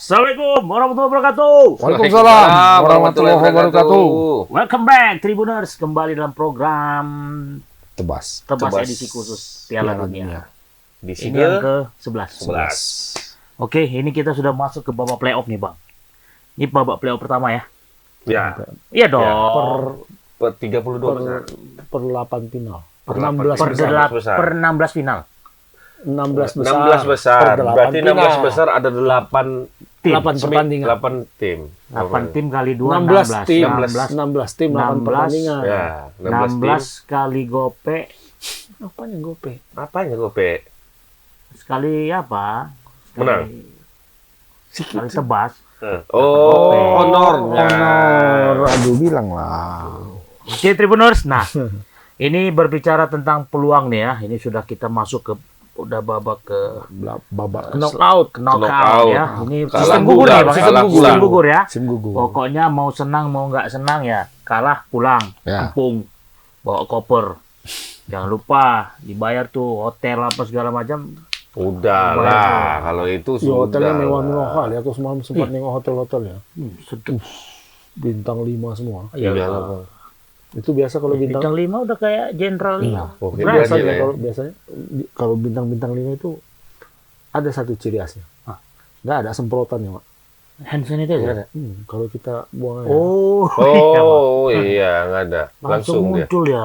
Assalamualaikum warahmatullahi wabarakatuh. Waalaikumsalam warahmatullahi wabarakatuh. Welcome back Tribuners, kembali dalam program Tebas edisi khusus Piala Dunia. Di Ini sini yang ke-11. 11. Oke, ini kita sudah masuk ke babak playoff nih, Bang. Ini babak playoff pertama ya. Ya, Iya dong. per 32 besar. Per 8 final. Per 16 per, besar. per 16 final. 16 besar. 16 besar. Per 8 Berarti 16 final. besar ada 8 Tim. 8 pertandingan. 8 tim. 8 tim kali 2 16 tim. 16. 16 tim 8 pertandingan. Ya, 16 tim. 16 kali gope. Apanya gope? Apanya gope? Sekali apa? Menang. Sekali tebas. Oh, honornya. Honor. Aduh bilang lah. Oke, Tribuners. Nah, ini berbicara tentang peluang nih ya. Ini sudah kita masuk ke udah babak ke Babak knockout ya. Ini Kalah sistem gugur nih, Bang. kalah Sistem pulang. gugur ya. Sim gugur. Pokoknya mau senang mau nggak senang ya, kalah pulang, Ya. kampung, bawa koper. Jangan lupa dibayar tuh hotel apa segala macam. Udahlah, kalau itu Di sudah. hotelnya mewah-mewah kali. Aku semalam sempat nengok hotel-hotelnya. Sedep. Bintang 5 semua. Iya. Iya lah, Bang. Itu biasa kalau bintang. Bintang 5 udah kayak jenderal. Iya. Oke, Berasa biasa Biasanya ya. biasanya kalau bintang-bintang 5 itu ada satu ciri khasnya. Nggak ada semprotannya, Mak. Hand sanitizer. Kalau kita buang air. Oh, iya, nggak ada. langsung Langsung dia. muncul ya.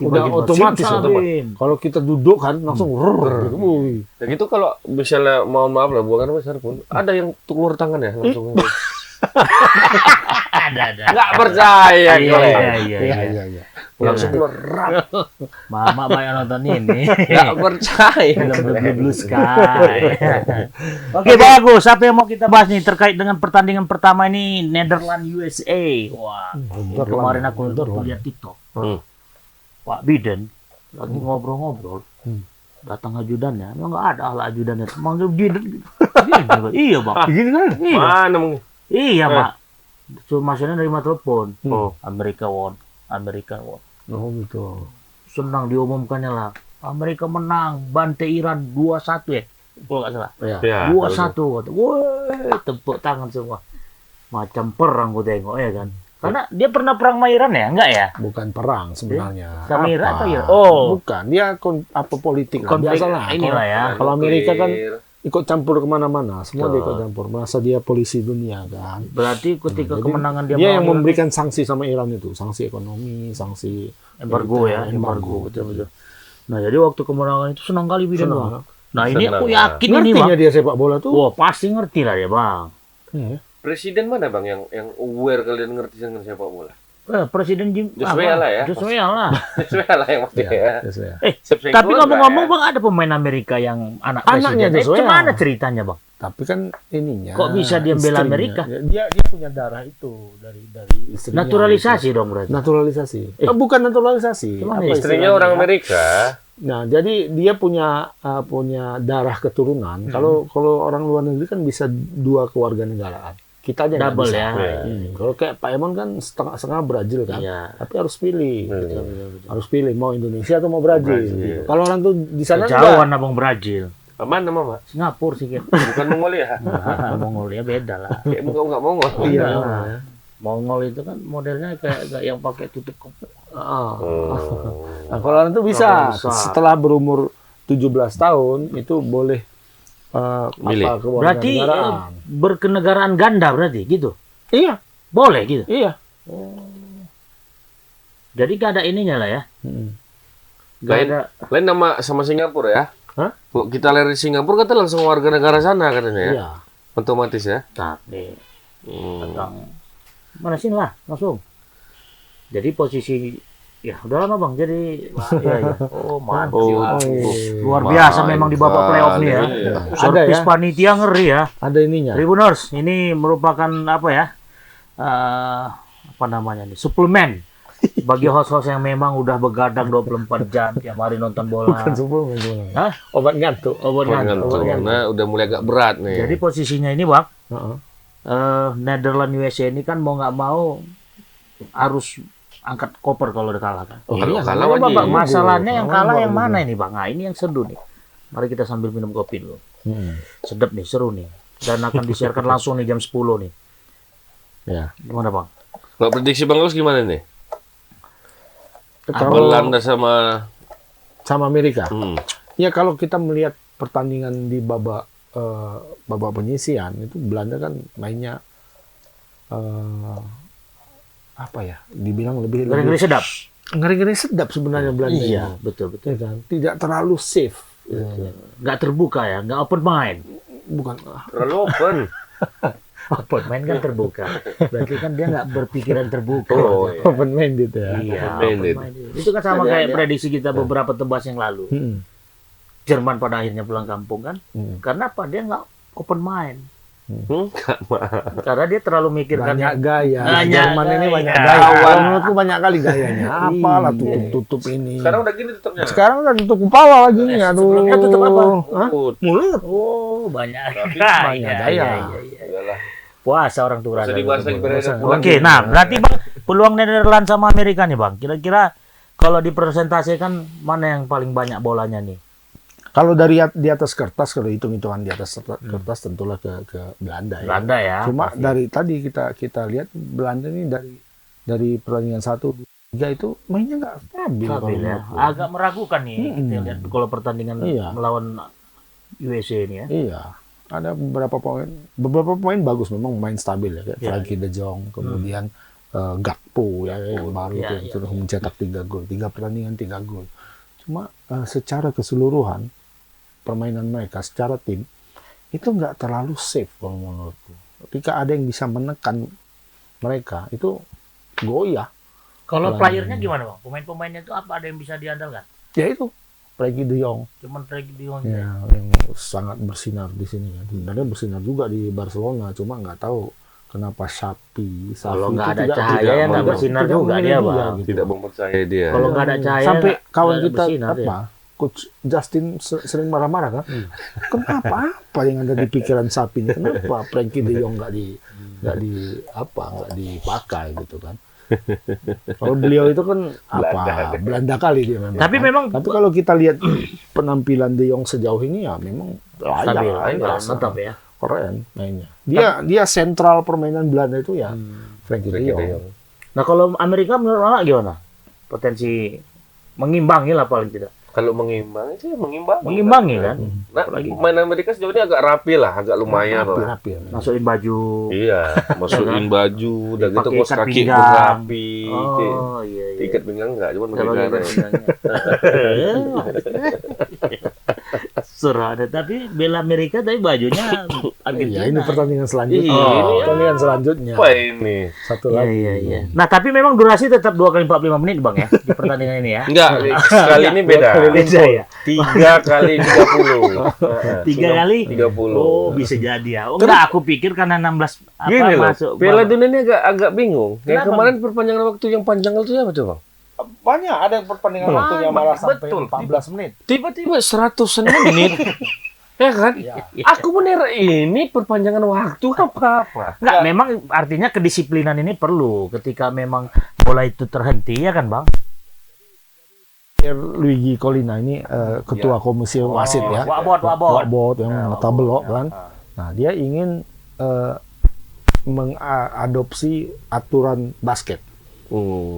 Udah otomatis Sabin. Kalau kita duduk kan langsung gitu. Wih. Ya gitu kalau misalnya mohon maaf lah buangan besar pun ada yang keluar tangan ya langsung. Ada. Nggak percaya Iya. langsung keluar rap. Mama banyak nonton ini. Nggak percaya. Film Blue Sky. Oke, bagus. Apa yang mau kita bahas nih terkait dengan pertandingan pertama ini Netherlands USA. Wah, kemarin aku lihat TikTok. Pak Biden lagi ngobrol-ngobrol. Datang ajudannya, emang nggak ada lah ajudannya. Manggil Biden. Iya, Bang. Begini kan? Iya, Mana mungkin? iya, Pak. Cuma maksudnya nerima telepon. Oh. Amerika won. Oh gitu. Senang diumumkannya lah. Amerika menang, bantai Iran 2-1 ya. Kalau nggak salah. Ya. Ya, 2-1 kata. Woi, tepuk tangan semua. Macam perang gue tengok ya kan. Karena dia pernah perang sama Iran ya? Enggak ya? Bukan perang sebenarnya. Sama Iran atau Apa? Iran? Oh, Bukan. Dia apa politik lah. konflik Biasalah. inilah ya. Kalau Amerika kan ikut campur kemana-mana. Semua dia ikut campur. Merasa dia polisi dunia kan. Berarti ketika Jadi, kemenangan dia Dia yang melawan Iran, memberikan sanksi sama Iran itu. Sanksi ekonomi, sanksi embargo ya, embargo betul-betul. Nah, jadi waktu kemenangan itu senang kali Biden, Senang. Bang. Nah, ini Senang, aku ya. yakin ini, Ngertinya Bang. dia sepak bola tuh. Wah, pasti ngerti lah ya, Bang. Iya. Presiden mana bang yang aware kalian ngerti dengan sepak bola? Presiden Jim Joshua lah ya. Joshua lah. Joshua lah yang pasti ya. Ya. Shevchenko Tapi enggak ngomong-ngomong, ya? Bang, ada pemain Amerika yang anak Anaknya presiden. Joshua. Gimana ceritanya, Bang? Tapi kan ininya. Kok bisa dia bela istrinya. Amerika? Dia punya darah itu dari istrinya. Naturalisasi dong berarti. Naturalisasi. Bukan naturalisasi. Gimana Apa ya? Istrinya orang Amerika. Nah, jadi dia punya darah keturunan. Kalau orang luar negeri kan bisa 2 kewarganegaraan. Kita aja nggak Double bisa. ya. Kalau kayak Pak Emon kan setengah Brazil kan. Iya. Tapi harus pilih. Harus pilih mau Indonesia atau mau Brazil. Gitu. Kalau orang tuh di sana Kejauhan abang Brazil. Mana mama? Singapura sih kan. Bukan Mongolia. Mongolia beda lah. Kayak muka nggak Mongol. Iya. Mongol itu kan modelnya kayak yang pakai tutup kepala. Nah, kalau orang tuh bisa. Bisa. Setelah berumur 17 tahun itu boleh Milih. Berarti berkenegaraan ganda berarti gitu. Iya, Boleh gitu. iya. Jadi gak ada ininya lah ya. Gak Lain, ada. lain nama sama Singapura ya? Hah? Kok kita lari Singapura kata langsung warga negara sana katanya ya? Iya. Otomatis ya? Tapi datang mana sini lah langsung. Jadi posisi ya udah lama bang. Jadi ya. Oh mantap. Luar biasa memang di babak playoff nih ya. Iya. Servis ya. panitia ngeri ya. Ada ininya. Tribuners, ini merupakan apa ya? Apa namanya nih? Suplemen bagi host-host yang memang udah begadang 24 jam tiap hari nonton bola. Bukan suplemen bola. Hah? Obat ngantuk. Obat ngantuk. Nah, udah mulai agak berat nih. Jadi posisinya ini bang, Heeh. Netherlands USA ini kan mau nggak mau harus angkat koper kalau udah kalah kan. Oh, kalau kalah Coba, wajib. Bang, masalahnya yang kalah Kalah yang wajib. mana ini bang? Nah ini yang seru nih. Mari kita sambil minum kopi dulu. Sedap nih, seru nih. dan akan disiarkan langsung nih jam 10 nih. Ya. Gimana Bang? Kalau prediksi Bang Agus gimana nih? Kalau Belanda sama Amerika. Ya kalau kita melihat pertandingan di babak penyisian itu Belanda kan mainnya apa ya? Dibilang lebih Ngeri-ngeri sedap. Ngeri-ngeri sedap sebenarnya Belanda. Iya, ini. betul. Ya kan? Tidak terlalu safe. Nggak terbuka ya, nggak open mind. Bukan. terlalu open. Open mind kan terbuka. Berarti kan dia nggak berpikiran terbuka. Oh, iya. Open minded ya. Iya, Open-minded. open-minded. Itu kan sama kayak prediksi kita beberapa tebas yang lalu. Jerman pada akhirnya pulang kampung kan. Karena apa? Dia nggak open mind. Karena dia terlalu mikirkan Banyak gaya. Banyak Jerman ini gaya. banyak gaya. Kalau menurutku banyak kali gayanya. Apalah tutup-tutup ini. Sekarang udah gini tutupnya. Sekarang kan tutup kepala lagi nih. Aduh. Sebelumnya tutup apa? Hah? mulut. Oh, banyak. banyak gaya. Iyalah. Puasa orang tua. Bisa dibahas lagi beredar pulang. Oke, nah berarti Bang peluang Netherlands sama Amerika nih Bang. Kira-kira kalau dipresentasikan mana yang paling banyak bolanya nih? Kalau dari di atas kertas, kalau hitung-hitungan di atas kertas tentulah ke Belanda ya. Belanda ya. Cuma pasti. dari tadi kita lihat Belanda ini dari pertandingan 1-3 itu mainnya nggak stabil. Stabil ya. menurutku. Agak meragukan nih kita lihat kalau pertandingan Iya. melawan USA ini ya. Iya. Ada beberapa pemain bagus memang main stabil ya, kayak Frankie De Jong, kemudian Gakpo ya yang baru Iya, tuh sudah mencetak 3 gol, 3 pertandingan 3 gol. Cuma secara keseluruhan permainan mereka secara tim itu nggak terlalu safe kalau menurutku. Ketika ada yang bisa menekan mereka itu goyah. Kalau playernya gimana Bang? Pemain-pemainnya itu apa ada yang bisa diandalkan? Ya itu Frankie De Jong. Cuman Frankie De Jong. Ya, yang sangat bersinar di sini kan. Sebenarnya bersinar juga di Barcelona, cuma nggak tahu kenapa Xavi Kalau itu nggak ada tidak- cahaya tidak- nggak tidak- bersinar tidak juga memilih dia, Bang. gitu. Tidak mempercayai dia. Kalau nggak ada cahaya Sampai kawan nggak kita bersinar dia. Coach Justin sering marah-marah kan. Kenapa apa yang ada di pikiran Xavi ini? Kenapa Frankie De Jong nggak dipakai gitu kan? Kalau beliau itu kan Belanda kali dia memang. Tapi kan. memang Tapi kalau kita lihat penampilan De Jong sejauh ini ya memang stabil, layak, mantap ya. keren mainnya. Dia sentral permainan Belanda itu ya Frankie De Jong. Nah kalau Amerika menurut Mama gimana? Potensi mengimbangi lah paling tidak. Kalau mengimbangi sih mengimbangi. Mengimbangi kan? Nah, main Amerika sejauh ini agak rapi lah, agak lumayan lah. Rapi. Masukin baju. Iya, masukin baju, udah gitu Pakai kos ikat kaki pinggang. pun rapi. Oh iya. Ikat pinggang enggak, cuma Nggak pakai pakai garis. pinggangnya. Serah ada, tapi bela Amerika tapi bajunya Argentina. Iya, ini pertandingan selanjutnya. Iya. Pertandingan selanjutnya. Apa ini? Satu Iya, lagi. iya. Nah, tapi memang durasi tetap 2 kali 45 menit, Bang ya, di pertandingan ini ya. Enggak, sekali ini beda. Beda ya. 3 kali 30. 3 kali? 30. Oh, bisa jadi ya. Oh, enggak, aku pikir karena 16 apa Gini loh, masuk. Piala Dunia ini agak bingung. Yang Kenapa? kemarin perpanjangan waktu yang panjang itu apa tuh, Bang? Banyak ada yang pertandingan waktunya malah sampai betul. 14 menit. Tiba-tiba 100 menit. Ya kan? Aku mengira ini perpanjangan waktu apa-apa. Enggak, memang artinya kedisiplinan ini perlu ketika memang bola itu terhenti ya kan, Bang? Luigi Collina ini ketua komisi wasit ya. Wabot. Yang tabelok kan. Nah, dia ingin mengadopsi aturan basket.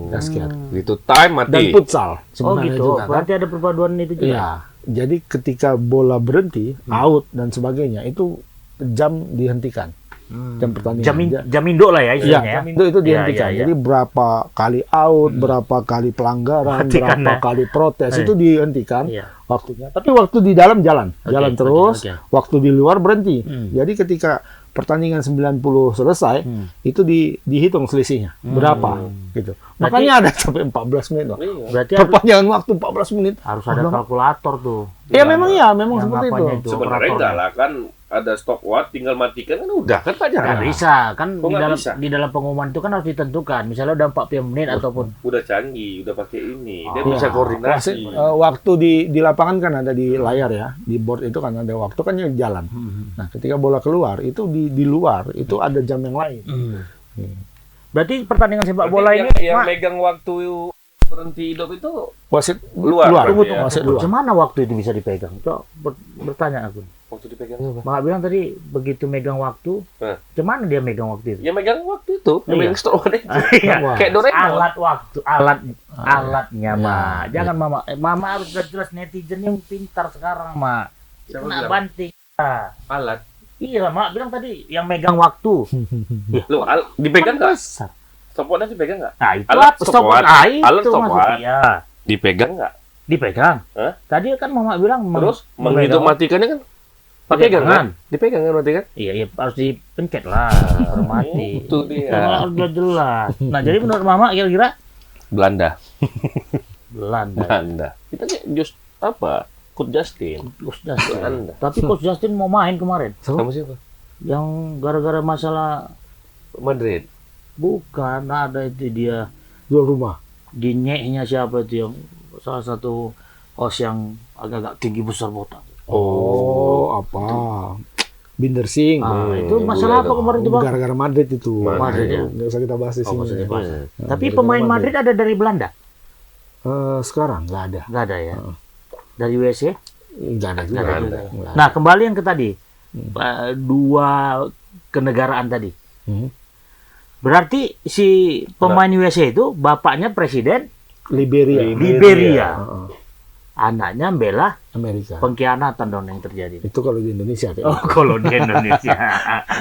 Basket. Gitu time Dan mati. futsal Oh sebenarnya gitu. juga kan. Berarti ada perpaduan itu juga. Iya. Jadi ketika bola berhenti, out dan sebagainya itu jam dihentikan. Jam pertandingan. Jam Indo lah ya Iya, istilahnya ya. itu dihentikan. Iya. Jadi berapa kali out, berapa kali pelanggaran, Matikan berapa ya. kali protes itu dihentikan Iya. waktunya. Tapi waktu di dalam jalan terus, oke. waktu di luar berhenti. Jadi ketika pertandingan 90 selesai, itu dihitung selisihnya berapa gitu. Makanya ada sampai 14 menit loh. Berarti harus, Perpanjangan waktu 14 menit. harus ada kalkulator tuh. Ya memang memang yang seperti apanya itu. Sebenarnya operatornya. enggak lah kan ada stopwatch tinggal matikan kan udah kan Pak Nggak Jarang. bisa kan Kok nggak bisa? di dalam pengumuman itu kan harus ditentukan. Misalnya udah 40 menit ataupun Udah canggih, udah pakai ini. Dia Iya. bisa koordinasi. Waktu di lapangan kan ada di layar ya, di board itu kan ada waktu kan yang jalan. Nah, ketika bola keluar itu di luar itu ada jam yang lain. berarti pertandingan sepak Berarti bola ini yang megang waktu berhenti hidup itu Wasit Luar, Tunggu, berarti ya? wasit luar. bagaimana waktu itu bisa dipegang? Coba bertanya aku. Waktu dipegang apa? Mama bilang tadi begitu megang waktu, cuman dia megang waktu itu. Ya megang waktu itu, Iya. megang stopwatch itu. Iya. Kayak Doraemon. Alat waktu, alatnya, Ya. Ma. Jangan Mama harus jelas netizen yang pintar sekarang, Ma. Siapa Kena bilang? banting. Ah. Alat. Iya, Mak bilang tadi yang megang waktu. Lu dipegang nggak? Besar. Stopwatchnya dipegang nggak? Nah, itu Alat apa? stopwatch. Nah, itu Alat stopwatch. maksudnya. Dipegang nggak? Dipegang. Hah? Tadi kan Mama bilang Terus memegang menghitung kan? pakai Dipegang tangan. kan? Dipegang kan mati kan? Iya, iya harus dipencet lah, baru mati. Itu dia. Harus udah jelas. Nah, jadi menurut Mama kira-kira Belanda. Belanda. Belanda. Kita kayak just apa? Coach Justin. Coach Justin. Belanda. Tapi Coach Justin mau main kemarin. Sama siapa? Yang gara-gara masalah Madrid. bukan ada itu dia Jual rumah. dinyeknya siapa itu yang salah satu host yang agak-agak tinggi besar botak. Oh, apa? Binder Singh. Itu masalah apa kemarin itu, Bang? Gara-gara Madrid itu. Madrid, ya. Nggak usah kita bahas di Oh, sini. maksudnya ya. pas. Nah, Tapi gara-gara pemain Madrid ada dari Belanda? Sekarang nggak ada. Nggak ada ya? Dari USA? Nggak ada juga. Nggak ada ada. juga. Nggak ada. Nah, kembali yang ke tadi. Dua kenegaraan tadi. Hmm. Berarti si pemain USA itu bapaknya presiden Liberia. Liberia. Heeh. Anaknya membela Amerika. pengkhianatan dong yang terjadi. Itu kalau di Indonesia. kayak Oh, gitu. kalau di Indonesia.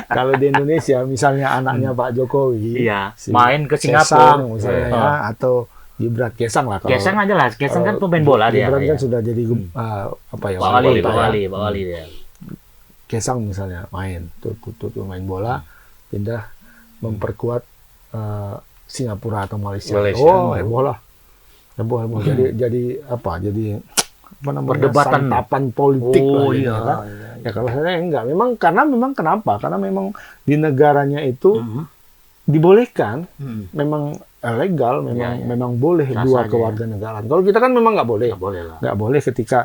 Kalau di Indonesia, misalnya anaknya Pak Jokowi, Iya, si main ke Kesang Singapura. misalnya ya, atau Gibran Kesang lah. Kalau Kesang aja lah, Kesang kan pemain bola dia. Gibran kan Iya. sudah jadi apa ya? Pak Wali, kota Pak ya. Wali, Pak Wali dia. Kesang misalnya main, tuh main bola, pindah memperkuat Singapura atau Malaysia. Malaysia. Oh, heboh lah. Heboh. Jadi apa? Jadi apa namanya? Perdebatan. Santapan politik lah. Oh jadinya, iya. kan. Ya kalau saya enggak. Memang kenapa? Karena memang di negaranya itu dibolehkan, memang legal, memang boleh Sah dua saja. kewarganegaraan. Kalau kita kan memang nggak boleh. Nggak boleh lah. Nggak boleh ketika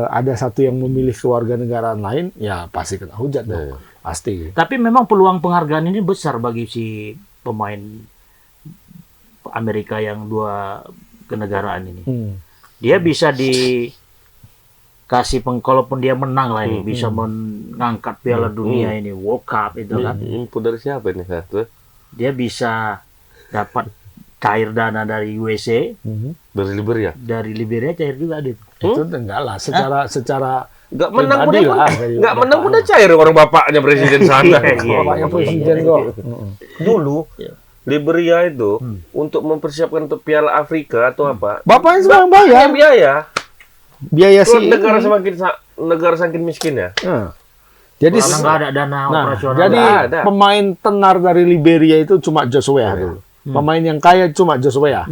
ada satu yang memilih kewarganegaraan lain, ya pasti kena hujat dong. Pasti. Tapi memang peluang penghargaan ini besar bagi si pemain Amerika yang dua kenegaraan ini. Dia bisa dikasih kalaupun dia menang lah ini, bisa mengangkat Piala Dunia ini, World Cup itu kan. Info dari siapa ini? Satu. Dia bisa dapat cair dana dari USA, Dari Liberia. dari Liberia cair juga dia. Itu enggak lah. Secara Nggak menang pun pribadi dia lah, dari nggak menang pun bapaknya. dia cair orang bapaknya presiden sana. Iya, Bapaknya presiden kok. Dulu Iya. Liberia itu untuk mempersiapkan untuk Piala Afrika atau apa? Bapaknya semua yang bayar. Biaya. Biaya Kalau sih. negara semakin miskin ya. Jadi Karena nggak ada dana operasional. jadi Nggak ada. pemain tenar dari Liberia itu cuma Joshua dulu. Pemain yang kaya cuma Joshua.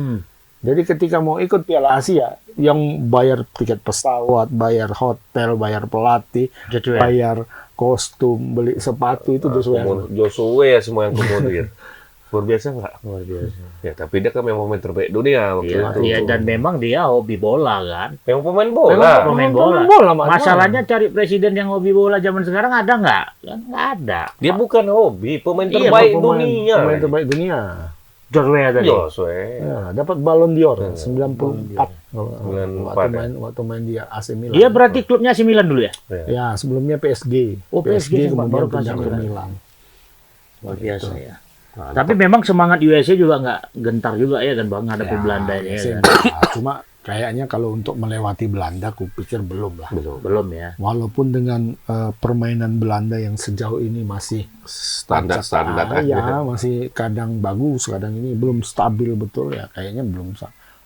Jadi ketika mau ikut Piala Asia, yang bayar tiket pesawat, bayar hotel, bayar pelatih, Joshua. bayar kostum, beli sepatu itu Joshua. Joshua ya semua yang komodir. Luar biasa nggak? Luar biasa. Ya tapi dia kan memang pemain terbaik dunia waktu Iya, itu. iya, dan memang dia hobi bola kan. Memang pemain bola. Memang pemain bola. Mas. Masalahnya cari presiden yang hobi bola zaman sekarang ada nggak? Kan nggak ada. Dia bukan hobi, pemain Iya, terbaik Pemain dunia. terbaik dunia. Joshua tadi. Joshua. Ya, dapat Ballon d'Or 94. Waktu main di AC Milan. Dia berarti klubnya AC Milan dulu ya? Ya, sebelumnya PSG. Oh, PSG kemudian baru ke pindah ke AC Milan. Milan. Luar biasa ya. Tapi memang semangat USA juga nggak gentar juga ya kan bang hadapi Belanda ini. Ya, sih, kan? Cuma kayaknya kalau untuk melewati Belanda, aku pikir belum lah. Belum ya. Walaupun dengan permainan Belanda yang sejauh ini masih Standar ya, masih kadang bagus, kadang ini belum stabil betul ya. Kayaknya belum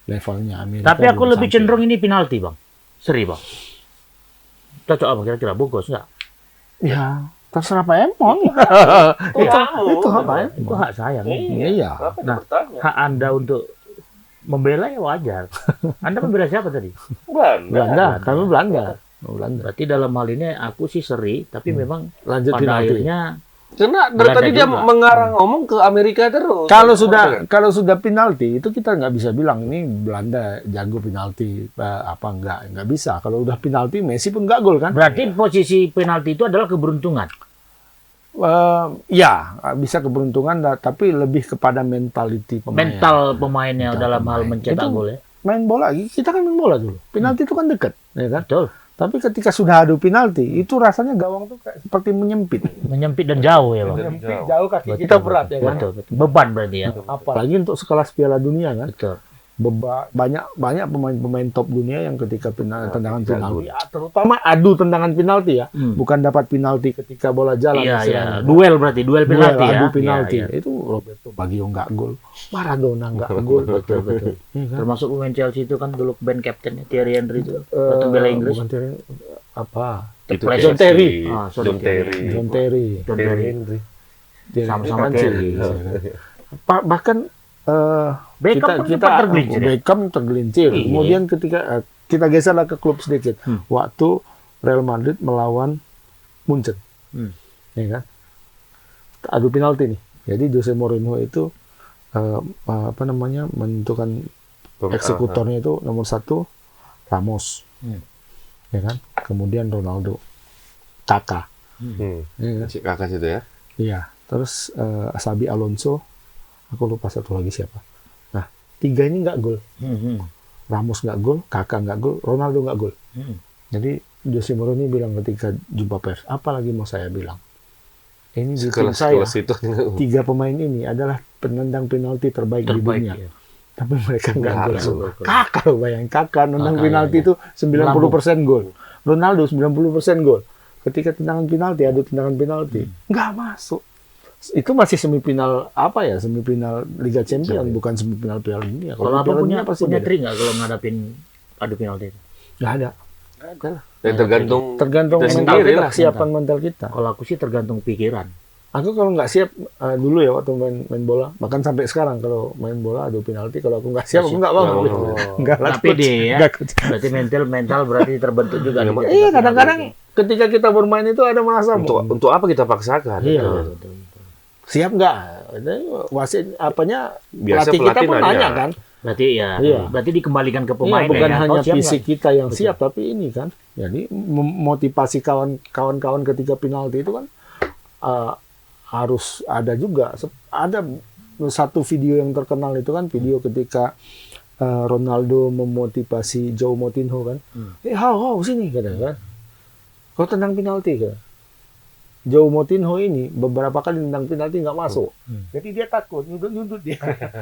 levelnya Amerika. Tapi aku belum lebih sampai. cenderung ini penalti bang. Seri bang. Cocok apa kira-kira? Bungkus nggak? Ya, terserah Pak Emon. itu hak Pak Emon. Itu hak saya. Iya. Nah, hak Anda untuk membela ya wajar. Anda membela siapa tadi? Belanda, kami Belanda. Berarti dalam hal ini aku sih seri, tapi memang Lanjut pada penalti. akhirnya Karena dari Belanda tadi dia juga. mengarang ngomong ke Amerika terus. Kalau sudah penalti itu kita nggak bisa bilang ini Belanda jago penalti apa nggak bisa. Kalau udah penalti Messi pun nggak gol kan? berarti posisi penalti itu adalah keberuntungan. Ya bisa keberuntungan tapi lebih kepada mentality pemain. Mental pemainnya Mental dalam hal pemain. mencetak Itu gol ya. Main bola, kita kan main bola dulu. Penalti itu kan dekat, ya kan? Betul. Tapi ketika sudah adu penalti, itu rasanya gawang tuh kayak seperti menyempit. Menyempit dan jauh ya, Bang. Menyempit jauh, kaki kita berat ya kan. Betul, betul. Beban berarti ya. Apalagi untuk sekelas Piala Dunia kan. Betul. Banyak pemain top dunia yang ketika tendangan penalti, ya, terutama adu tendangan penalti ya, bukan dapat penalti ketika bola jalan. Iya, iya. istilahnya. Duel berarti, duel penalti ya. Adu penalti. Iya, iya. Itu Roberto Baggio nggak gol, Maradona nggak gol. Betul, betul. Iya kan? Termasuk pemain Chelsea itu kan dulu band kaptennya Thierry Henry itu. Waktu bela Inggris. Bukan Thierry, apa? Itu John Terry. Ah, sorry, John Terry. John Terry. John Terry Terry. Henry. Sama-sama Terry. Terry. Bahkan Beckham kan sempat tergelincir ya? Beckham tergelincir. Iya. Kemudian ketika kita geserlah ke klub sedikit, waktu Real Madrid melawan Munchen, ya kan? Adu penalti nih. Jadi Jose Mourinho itu menentukan eksekutornya itu nomor 1 Ramos, ya kan? Kemudian Ronaldo, Kakak, ya kan? Si kakak situ ya. Iya. Terus Xabi Alonso, aku lupa satu lagi siapa. Nah, 3 ini nggak gol. Ramos nggak gol, Kakak nggak gol, Ronaldo nggak gol. Jadi Jose Mourinho bilang ketika jumpa pers, apa lagi mau saya bilang? Ini di tim saya, itu 3 pemain ini adalah penendang penalti terbaik di dunia. Ya. Tapi mereka nggak gol. gol. Kakak, bayangin Kakak nendang Kakak, penalti iya. itu 90% gol. Ronaldo 90% gol. Ketika tendangan penalti, adu tendangan penalti, nggak masuk. Itu masih semifinal semifinal Liga Champions, bukan semifinal Piala Dunia. Kalau apa Piala punya Dunia pasti beda. trik nggak kalau ngadapin adu penalti itu? Nggak ada. Nggak ada lah. Tergantung kita mental sendiri kita, lah. kesiapan mental kita. Kalau aku sih tergantung pikiran. Aku kalau nggak siap dulu ya waktu main bola, bahkan sampai sekarang kalau main bola adu penalti, kalau aku nggak siap, aku nggak mau. Nggak lah, Tapi coach. deh ya, Nggak, coach. berarti mental berarti terbentuk juga. Iya, kadang-kadang ketika kita bermain itu ada merasa Untuk apa kita paksakan? Iya. Betul. Siap nggak? Wasit Biasa pelatih kita pelatih pun nanya. nanya kan. Berarti ya, Iya. berarti dikembalikan ke Iya, pemain bukan ya. hanya Kau siap fisik nggak? kita yang siap, tapi ini kan. Jadi memotivasi kawan-kawan ketika penalti itu kan harus ada juga. Ada satu video yang terkenal itu kan, video ketika Ronaldo memotivasi João Moutinho kan. Hau sini katanya kan. Kau tendang penalti kan. João Moutinho ini beberapa kali tendang penalti nggak masuk. Jadi dia takut, nyudut dia.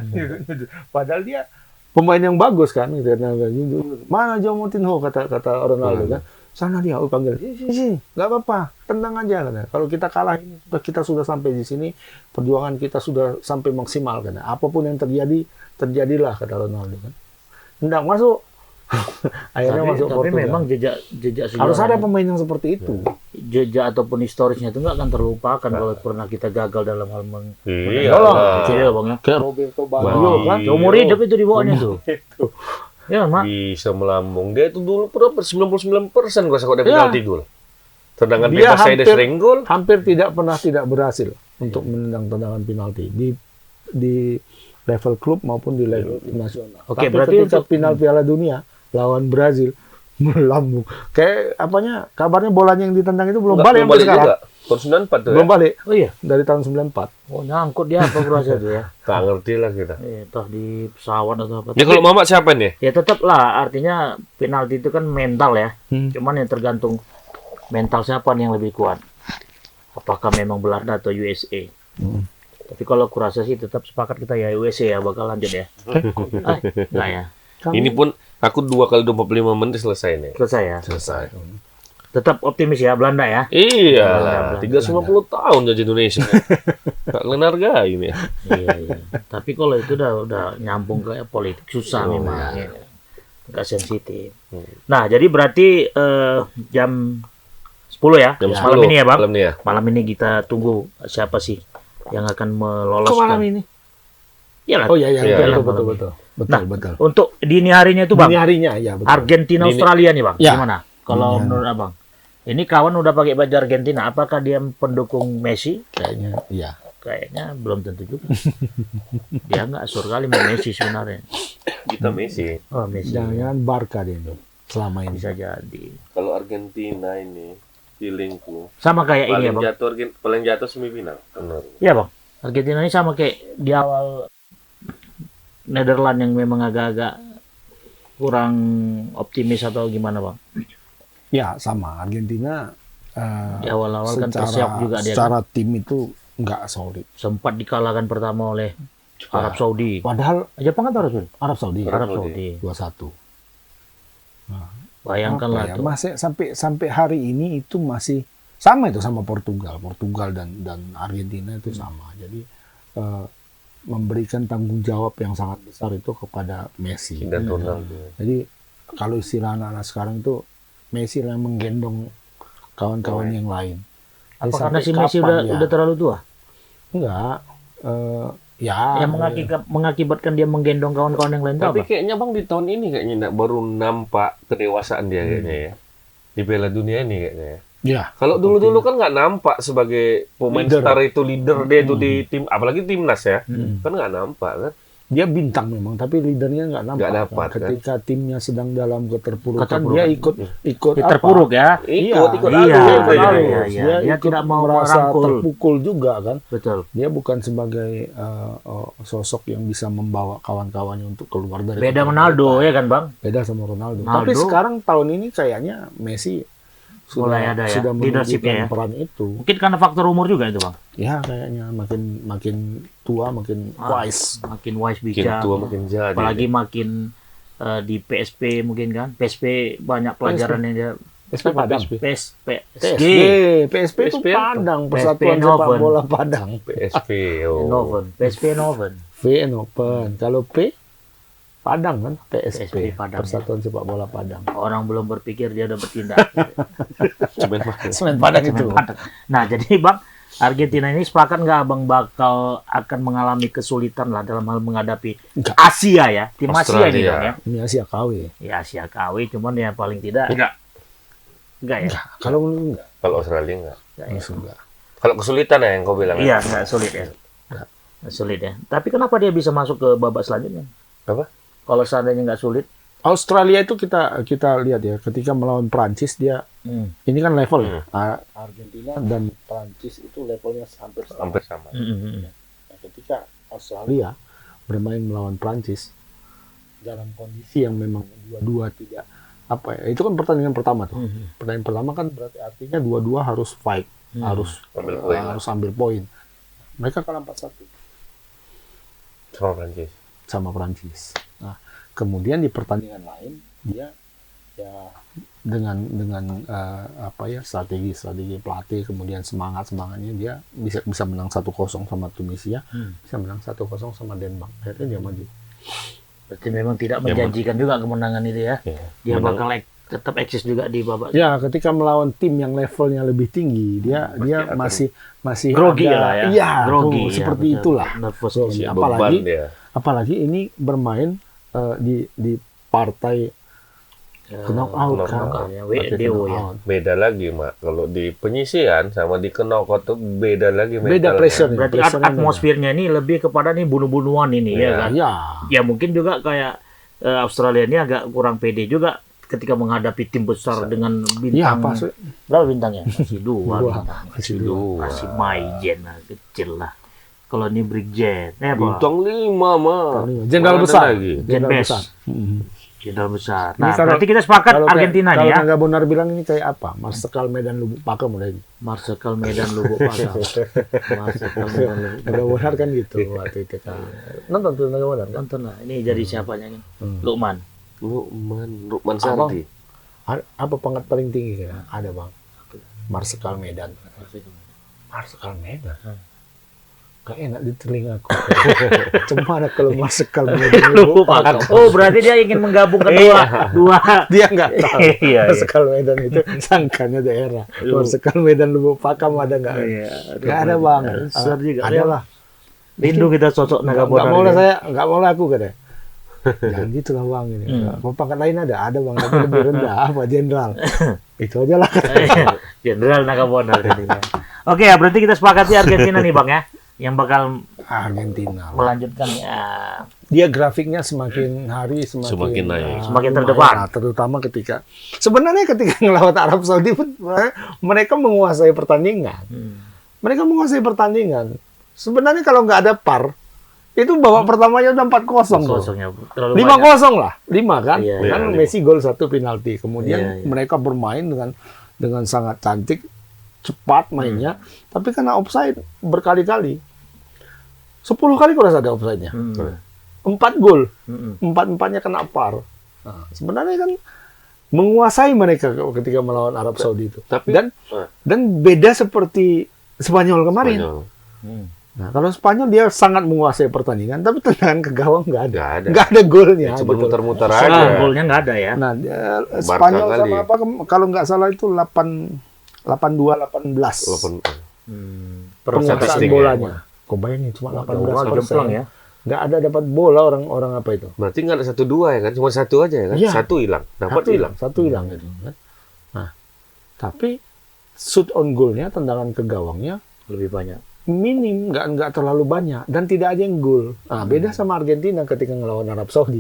Nyudut. Padahal dia pemain yang bagus kan. Nyudut. Mana João Moutinho kata Ronaldo kan. Sana dia, panggil. Sini, nggak apa-apa, tendang aja katanya. Kalau kita kalah ini, kita sudah sampai di sini, perjuangan kita sudah sampai maksimal katanya. Apapun yang terjadi, terjadilah kata Ronaldo kan. Nggak masuk. Akhirnya masuk Tapi Portugal. memang jejak Harus ada sejarah, pemain yang seperti itu. jejak ataupun historisnya itu nggak akan terlupakan kalau pernah kita gagal dalam hal Iya. Iya, Bang ya. Kayak Roberto Baggio Baggio. kan. Seumur hidup itu di bawahnya tuh. Ya, Mak. Bisa melambung. Dia itu dulu berapa? 99% gua rasa Iya. penalti gol. Tendangan Dia bebas saya hampir- sering gol. Hampir tidak berhasil untuk menendang tendangan penalti di level klub maupun di level nasional. Oke, Tapi berarti ketika untuk- final Piala Dunia lawan Brazil melambung. Kayak kabarnya bolanya yang ditendang itu belum balik sampai sekarang. juga. Tahun 94 tuh Belum ya. balik Oh iya. dari tahun 94. Oh, nyangkut dia apa berasa tuh ya. Nggak ngerti lah kita. Entah di pesawat atau apa. Ini kalau Mamat siapa nih? Ya tetap lah, artinya penalti itu kan mental ya. Cuman yang tergantung mental siapa nih yang lebih kuat. Apakah memang Belanda atau USA? Tapi kalau aku rasa sih tetap sepakat kita ya USA ya bakal lanjut ya. Enggak ya. Ini pun aku 2 kali 25 menit selesai nih. Selesai ya. Selesai. Tetap optimis ya Belanda ya. Iya Belanda, lah, Belanda. 350 tahun jadi Indonesia. Nggak kalian hargai ini. Iya. Tapi kalau itu udah nyambung ke politik susah memang. Ya. Nggak sensitif. Nah, jadi berarti jam 10 ya. Jam Malam 10, ini ya, Bang. malam ini ya. Malam ini kita tunggu siapa sih yang akan Kok meloloskan. malam ini? Iyalah. Oh iya, Iya, betul. Nah, Betul. untuk dini harinya itu, Bang. Dini harinya ya betul. Argentina Australia nih, Bang. Ya. Gimana? Kalau menurut Abang? Ini kawan udah pakai baju Argentina, apakah dia pendukung Messi? Kayaknya iya. Kayaknya belum tentu juga. Dia nggak sur kali sama Messi sebenarnya. Kita Messi. Oh, Messi. Jangan Barca dia itu selama ini. Bisa jadi. Kalau Argentina ini feelingku Sama kayak ini ya, Bang. paling jatuh semifinal. Benar. Iya, Bang. Argentina ini sama kayak di awal Netherlands yang memang agak-agak kurang optimis atau gimana, Bang? Ya sama Argentina. Di awal-awal kan secara, tersiap juga dia. secara tim itu nggak solid. Sempat dikalahkan pertama oleh Arab Saudi. Padahal Jepang kan Arab Saudi. Arab Saudi Arab Saudi. 2-1. Bayangkanlah Ya, tuh. masih sampai hari ini itu masih sama itu sama Portugal dan Argentina itu sama. Jadi memberikan tanggung jawab yang sangat besar itu kepada Messi Dan Ronaldo. Jadi kalau istilah anak-anak sekarang itu Messi yang menggendong kawan-kawan yang lain. Apa Jadi karena sampai si Messi kapan ya? udah terlalu tua? Enggak. Ya. Yang mengakibatkan dia menggendong kawan-kawan yang lain itu Tapi apa? kayaknya Bang di tahun ini kayaknya baru nampak kedewasaan dia kayaknya ya. Di Piala Dunia ini kayaknya ya. Ya. Kalau dulu-dulu kan nggak nampak sebagai pemain Leader. star itu leader dia itu di tim, apalagi timnas ya. Kan nggak nampak kan. Dia bintang memang, tapi leadernya nggak nampak. Nggak dapat, kan? Ketika timnya sedang dalam keterpurukan, Keterpurukan. dia ikut Terpuruk ya. Ikut Iya, alur iya, gitu ya. iya, iya. Dia Dia ikut tidak mau merasa merangkul. terpukul juga kan. Betul. Dia bukan sebagai sosok yang bisa membawa kawan-kawannya untuk keluar dari Beda keterpurukan. Ronaldo ya kan bang? Beda sama Ronaldo. Ronaldo. Tapi sekarang tahun ini kayaknya Messi Mulai ada ya, sudah leadership-nya menunjukkan ya. peran itu. Mungkin karena faktor umur juga itu bang. Ya kayaknya makin tua makin wise. Makin wise Makin bijak. tua makin jadi. Apalagi makin di PSP mungkin kan. PSP banyak pelajaran yang dia. PSP Padang. PSP. PSP itu PSP apa? Padang, PSP Persatuan Sepak Eindhoven. Bola Padang. PSP. Oh. Noven. PSP Noven. V Open. Kalau P Padang kan, PSP, PSP Padang, Persatuan Sepak Bola Padang. Orang belum berpikir dia udah bertindak. Semen Padang. Semen Padang itu. Nah jadi bang, Argentina ini sepakat nggak abang bakal akan mengalami kesulitan lah dalam hal menghadapi Enggak. Asia ya, tim Asia ini Australia. bang ya. Ini Asia KW. Ya Asia KW, cuman ya paling tidak Enggak. enggak ya. Enggak. Kalau menurut enggak. Kalau Australia enggak. Enggak ya. Enggak. Kalau kesulitan ya yang kau bilang. Iya, nggak sulit ya. Nggak sulit ya. Tapi kenapa dia bisa masuk ke babak selanjutnya? Apa? Kalau seandainya nggak sulit, Australia itu kita lihat ya, ketika melawan Prancis dia ini kan level ya. Argentina dan Prancis itu levelnya hampir sama. Hampir sama. Nah, ketika Australia bermain melawan Prancis dalam kondisi yang memang dua-dua tidak apa ya, itu kan pertandingan pertama tuh. Pertandingan pertama kan berarti artinya dua-dua harus fight, harus Ambil poin. harus ambil poin. Mereka kalah 4-1 Sama Prancis. sama Prancis. Nah, kemudian di pertandingan lain dia ya dengan apa ya strategi pelatih kemudian semangatnya dia bisa menang 1-0 sama Tunisia, bisa menang 1-0 sama Denmark. Akhirnya dia maju. berarti memang tidak menjanjikan juga kemenangan itu ya. Iya. Dia Menang. bakal tetap eksis juga di babak. Ya, ketika melawan tim yang levelnya lebih tinggi, dia akan masih Grogi ada, lah ya. Iya, Grogi, ya, seperti betul. itulah. Nervous Grogi. sih. Apalagi Beban dia. apalagi ini bermain di partai knockout kan. knockout, ya, Partai WDO ya. knockout. Beda lagi, Mak. Kalau di penyisian sama di knockout tuh beda lagi Beda mentalnya. pressure. Berarti Pressure-nya atmosfernya ini lebih kepada nih bunuh-bunuhan ini ya Iya. kan. Ya, Ya mungkin juga kayak Australia ini agak kurang pede juga ketika menghadapi tim besar dengan iya bintang. pas Berapa bintangnya? Masih dua Dua. bintang. Masih dua. Masih Maijen lah, kecil lah. Kalau ini Brigjen, apa? Bintang 5, Mak. Jenderal Mana besar. lagi? Jen Jenderal Bes. besar. Jenderal besar. Ini Nah, kalau- berarti kita sepakat Kalau kayak- Argentina nih kalau ya. Naga Bonar bilang ini kayak apa? Marsikal Medan Lubuk Pakam udah ini. Marsikal Medan Lubuk Pakam. Marsikal Medan Lubuk Naga Bonar kan gitu waktu itu kan. Nonton tuh Naga Bonar kan? Nonton lah. Ini jadi siapanya nih? Lukman. Lukman Abang. Sardi. Apa pangkat paling tinggi kan? Ada bang. Marsikal Medan. Marsikal Medan. Gak enak di telingaku. Cuma kalau Marsikal Medan Lubuk Pakam. Oh, berarti dia ingin menggabungkan dua. dia nggak tahu. Iya. Marsikal Medan itu sangkanya daerah. Marsikal Medan Lubuk Pakam ada nggak? Iya. Nggak ada bang. Besar juga. Ada lah. Rindu kita sosok Naga Nggak Bonar. mau lah ini. saya, nggak mau lah aku katanya. Jangan gitu lah bang ini. Pangkat lain ada bang, tapi lebih rendah apa jenderal. Itu aja lah katanya. Jenderal Naga Bonar ini. Oke ya, berarti kita sepakati Argentina nih bang ya, yang bakal Argentina. melanjutkan ya. Dia grafiknya semakin hari Semakin naik. Semakin lumayan terdepan. lah, terutama sebenarnya ketika ngelawan Arab Saudi pun mereka menguasai pertandingan. Mereka menguasai pertandingan. Sebenarnya kalau nggak ada PAR Itu babak pertamanya udah 4-0 tuh. Kosongnya terlalu 5-0 lah. 5 kan? Iya, Kan iya. Messi gol 1 penalti. Kemudian Iya, iya. mereka bermain dengan sangat cantik, cepat mainnya, tapi kena offside berkali-kali. 10 kali kalau ada offside-nya. banyak. 4 gol. Mm-mm. 4-4-nya kena VAR. Nah, sebenarnya kan menguasai mereka ketika melawan Arab Saudi itu. Tapi Dan beda seperti Spanyol kemarin. Spanyol. Mm. Nah, kalau Spanyol dia sangat menguasai pertandingan, tapi tendangan ke gawang nggak ada. Nggak ada. Nggak ada golnya. Cuma gitu. muter-muter Nah, aja. golnya nggak ada ya. Nah, Barca Spanyol kali. sama apa kalau nggak salah itu 82-18 penguasaan statistik ya. bolanya. Kok bayangin cuma Jauh 18%. jemplang ya. Nggak ada dapat bola orang apa itu. Berarti nggak ada 1-2 ya kan? Cuma 1 aja ya kan? Iya. 1 hilang. Dapat hilang. Satu hilang gitu kan. Nah, tapi shoot on goalnya, tendangan ke gawangnya Lebih banyak. minim, nggak terlalu banyak dan tidak ada yang gol. Nah, beda sama Argentina ketika ngelawan Arab Saudi.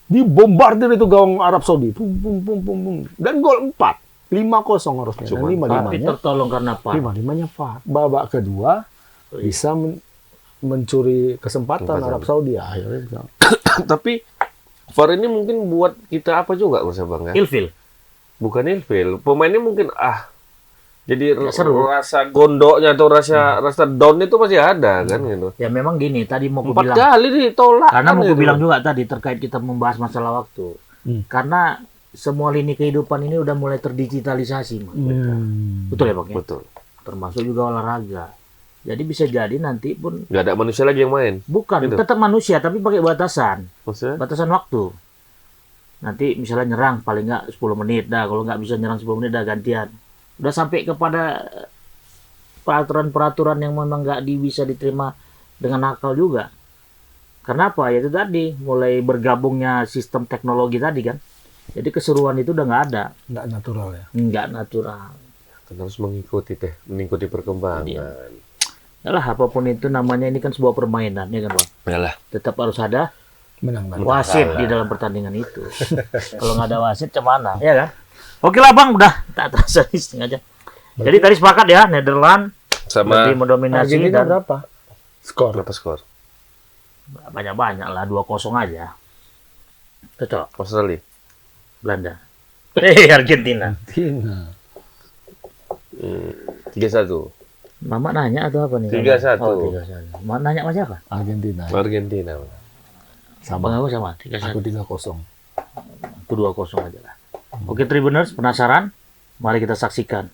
Dibombardir itu gawang Arab Saudi. Pum, pum, pum, pum, pum. Dan gol 4. 5-0 harusnya. Dan Cuman, 5-5-nya. Tapi tertolong karena apa? 5-5-nya VAR. Babak kedua bisa mencuri kesempatan Arab Saudi. Akhirnya bisa. Tapi VAR ini mungkin buat kita apa juga Mas Abang ya? Ilfil. Bukan ilfil. Pemainnya mungkin jadi Nggak seru. rasa gondoknya atau rasa down itu masih ada kan gitu. Ya memang gini, tadi mau 4 aku bilang. kali ditolak. Karena kan mau gitu. aku bilang juga tadi terkait kita membahas masalah waktu. Karena semua lini kehidupan ini udah mulai terdigitalisasi, Mas. Betul ya, Bang? Ya? Betul. Termasuk juga olahraga. Jadi bisa jadi nanti pun Nggak ada manusia lagi yang main. bukan Gitu. tetap manusia tapi pakai batasan. Maksudnya? Batasan waktu. Nanti misalnya nyerang paling nggak 10 menit dah. Kalau nggak bisa nyerang 10 menit dah gantian. Udah sampai kepada peraturan-peraturan yang memang nggak bisa diterima dengan akal juga. Karena apa? Ya itu tadi mulai bergabungnya sistem teknologi tadi kan. Jadi keseruan itu udah nggak ada, Nggak natural ya. nggak natural. Kan harus mengikuti perkembangan. Yalah apapun itu namanya ini kan sebuah permainan ya kan Bang. Yalah. Tetap harus ada Menang. wasit di dalam pertandingan itu. Kalau nggak ada wasit gimana? Ya kan? Oke lah Bang, udah tak terasa nih setengah jam. Jadi tadi sepakat ya Netherlands Sama lebih mendominasi Argentina dan berapa? Skor. berapa skor? banyak-banyak lah 2-0 aja. Cocok. Australia. Belanda. Argentina. Argentina. 3-1. Mama nanya atau apa nih? 3-1. Oh, 3-1. Mama nanya mas siapa? Argentina. Argentina. Sama. Bang aku sama 3-1. Aku 3-0. Itu 2-0 aja lah. Oke Tribuners, penasaran? Mari kita saksikan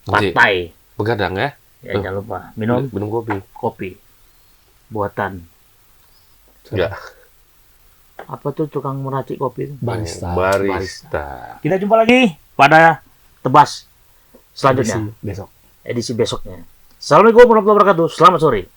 Nanti partai. begadang ya. Ya jangan lupa minum Minum kopi. kopi buatan Ya. apa tuh tukang meracik kopi itu? Barista. Barista. Kita jumpa lagi pada tebas selanjutnya Besok. edisi besoknya. Assalamualaikum warahmatullahi wabarakatuh. Selamat sore.